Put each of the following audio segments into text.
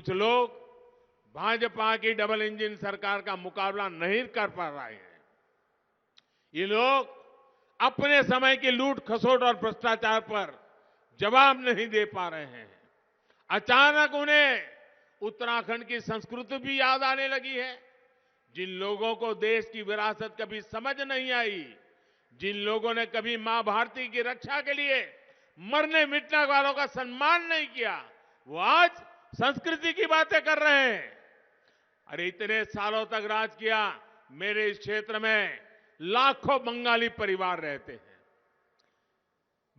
कुछ लोग भाजपा की डबल इंजन सरकार का मुकाबला नहीं कर पा रहे हैं। ये लोग अपने समय की लूट खसोट और भ्रष्टाचार पर जवाब नहीं दे पा रहे हैं। अचानक उन्हें उत्तराखंड की संस्कृति भी याद आने लगी है। जिन लोगों को देश की विरासत कभी समझ नहीं आई, जिन लोगों ने कभी मां भारती की रक्षा के लिए मरने मिटने वालों का सम्मान नहीं किया, वो आज संस्कृति की बातें कर रहे हैं। अरे इतने सालों तक राज किया। मेरे इस क्षेत्र में लाखों बंगाली परिवार रहते हैं।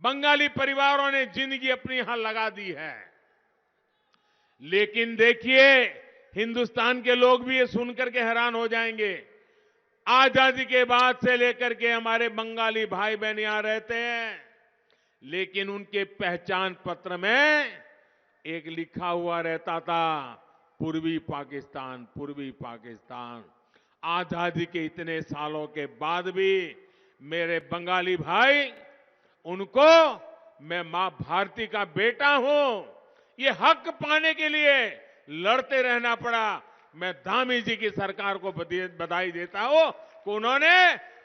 बंगाली परिवारों ने जिंदगी अपनी यहां लगा दी है। लेकिन देखिए, हिंदुस्तान के लोग भी ये सुनकर के हैरान हो जाएंगे। आजादी के बाद से लेकर के हमारे बंगाली भाई बहन यहां रहते हैं, लेकिन उनके पहचान पत्र में एक लिखा हुआ रहता था, पूर्वी पाकिस्तान, पूर्वी पाकिस्तान। आजादी के इतने सालों के बाद भी मेरे बंगाली भाई, उनको मैं मां भारती का बेटा हूं, ये हक पाने के लिए लड़ते रहना पड़ा। मैं धामी जी की सरकार को बधाई देता हूं कि उन्होंने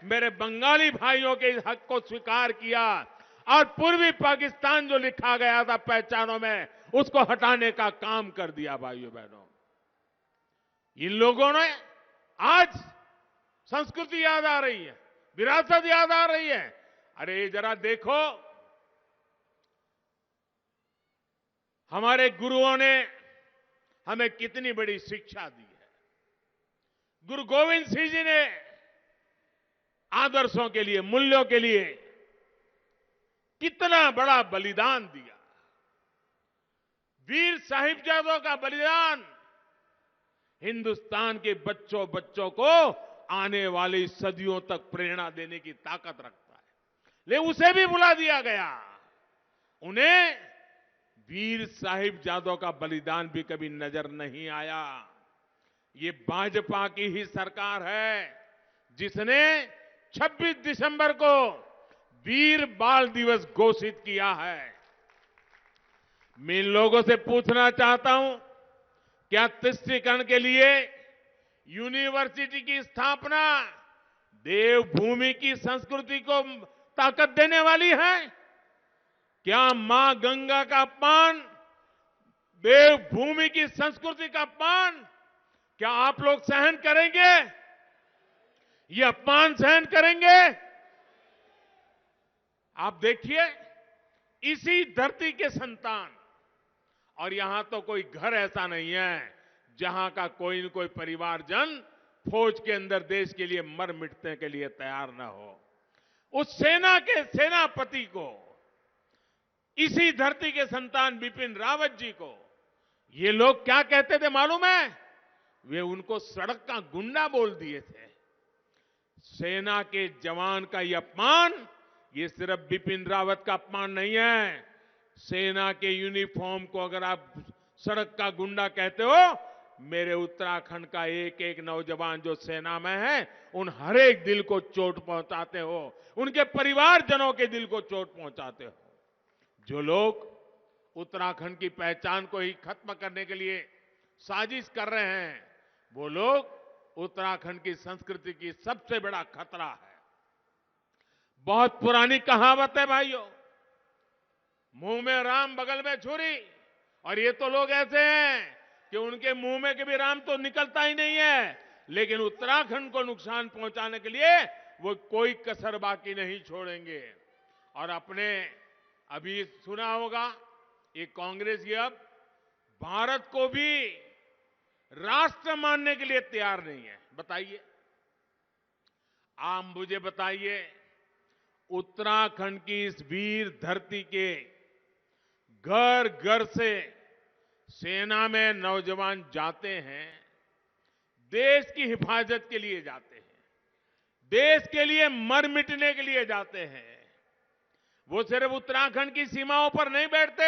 मेरे बंगाली भाइयों के इस हक को स्वीकार किया और पूर्वी पाकिस्तान जो लिखा गया था पहचानों में, उसको हटाने का काम कर दिया। भाइयों बहनों, इन लोगों ने आज संस्कृति याद आ रही है, विरासत याद आ रही है। अरे जरा देखो, हमारे गुरुओं ने हमें कितनी बड़ी शिक्षा दी है। गुरु गोविंद सिंह जी ने आदर्शों के लिए, मूल्यों के लिए कितना बड़ा बलिदान दिया। वीर साहिबजादों का बलिदान हिंदुस्तान के बच्चों बच्चों को आने वाली सदियों तक प्रेरणा देने की ताकत रखता है, लेकिन उसे भी भुला दिया गया। उन्हें वीर साहिबजादों का बलिदान भी कभी नजर नहीं आया। ये भाजपा की ही सरकार है जिसने 26 दिसंबर को वीर बाल दिवस घोषित किया है। मैं इन लोगों से पूछना चाहता हूं, क्या तुष्टीकरण के लिए यूनिवर्सिटी की स्थापना देवभूमि की संस्कृति को ताकत देने वाली है? क्या मां गंगा का अपमान, देवभूमि की संस्कृति का अपमान, क्या आप लोग सहन करेंगे? ये अपमान सहन करेंगे? आप देखिए, इसी धरती के संतान, और यहां तो कोई घर ऐसा नहीं है जहां का कोई न कोई परिवारजन फौज के अंदर देश के लिए मर मिटने के लिए तैयार ना हो। उस सेना के सेनापति को, इसी धरती के संतान बिपिन रावत जी को ये लोग क्या कहते थे मालूम है? वे उनको सड़क का गुंडा बोल दिए थे। सेना के जवान का ये अपमान, ये सिर्फ बिपिन रावत का अपमान नहीं है। सेना के यूनिफॉर्म को अगर आप सड़क का गुंडा कहते हो, मेरे उत्तराखंड का एक एक नौजवान जो सेना में है, उन हर एक दिल को चोट पहुंचाते हो, उनके परिवारजनों के दिल को चोट पहुंचाते हो। जो लोग उत्तराखंड की पहचान को ही खत्म करने के लिए साजिश कर रहे हैं, वो लोग उत्तराखंड की संस्कृति की सबसे बड़ा खतरा है। बहुत पुरानी कहावत है भाइयों, मुंह में राम बगल में छुरी। और ये तो लोग ऐसे हैं कि उनके मुंह में कभी राम तो निकलता ही नहीं है, लेकिन उत्तराखंड को नुकसान पहुंचाने के लिए वो कोई कसर बाकी नहीं छोड़ेंगे। और अपने अभी सुना होगा, ये कांग्रेस ये अब भारत को भी राष्ट्र मानने के लिए तैयार नहीं है। बताइए, आप मुझे बताइए, उत्तराखंड की इस वीर धरती के घर घर से सेना में नौजवान जाते हैं, देश की हिफाजत के लिए जाते हैं, देश के लिए मर मिटने के लिए जाते हैं। वो सिर्फ उत्तराखंड की सीमाओं पर नहीं बैठते,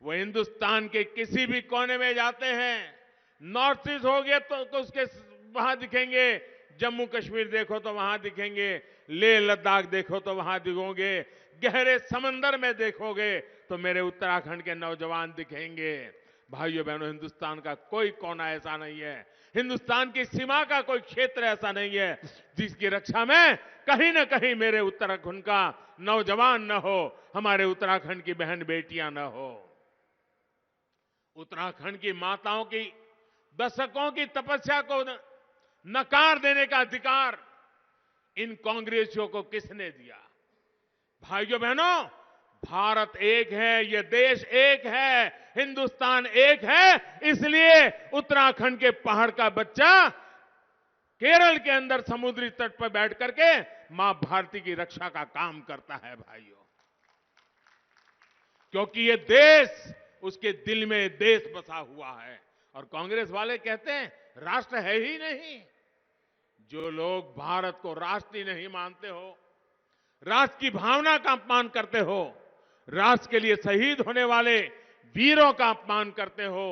वो हिंदुस्तान के किसी भी कोने में जाते हैं। नॉर्थ ईस्ट हो गया तो उसके वहां दिखेंगे, जम्मू कश्मीर देखो तो वहां दिखेंगे, लेह लद्दाख देखो तो वहां दिखोगे, गहरे समंदर में देखोगे तो मेरे उत्तराखंड के नौजवान दिखेंगे। भाइयों बहनों, हिंदुस्तान का कोई कोना ऐसा नहीं है, हिंदुस्तान की सीमा का कोई क्षेत्र ऐसा नहीं है जिसकी रक्षा में कहीं ना कहीं मेरे उत्तराखंड का नौजवान न हो, हमारे उत्तराखंड की बहन बेटियां न हो। उत्तराखंड की माताओं की दशकों की तपस्या को नकार देने का अधिकार इन कांग्रेसियों को किसने दिया? भाइयों बहनों, भारत एक है, ये देश एक है, हिंदुस्तान एक है, इसलिए उत्तराखंड के पहाड़ का बच्चा केरल के अंदर समुद्री तट पर बैठ करके मां भारती की रक्षा का काम करता है भाइयों, क्योंकि ये देश, उसके दिल में देश बसा हुआ है। और कांग्रेस वाले कहते हैं राष्ट्र है ही नहीं। जो लोग भारत को राष्ट्र ही नहीं मानते हो, राष्ट्र की भावना का अपमान करते हो, राष्ट्र के लिए शहीद होने वाले वीरों का अपमान करते हो,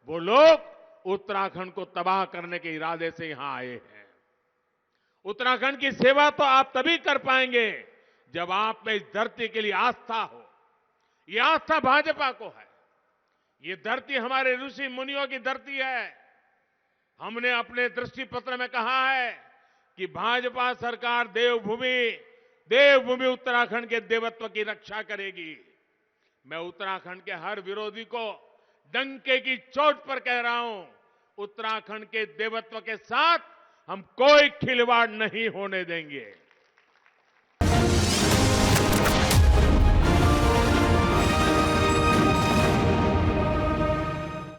वो लोग उत्तराखंड को तबाह करने के इरादे से यहां आए हैं। उत्तराखंड की सेवा तो आप तभी कर पाएंगे जब आप में इस धरती के लिए आस्था हो। ये आस्था भाजपा को है। ये धरती हमारे ऋषि मुनियों की धरती है। हमने अपने दृष्टि पत्र में कहा है कि भाजपा सरकार देवभूमि उत्तराखंड के देवत्व की रक्षा करेगी। मैं उत्तराखंड के हर विरोधी को डंके की चोट पर कह रहा हूं, उत्तराखंड के देवत्व के साथ हम कोई खिलवाड़ नहीं होने देंगे।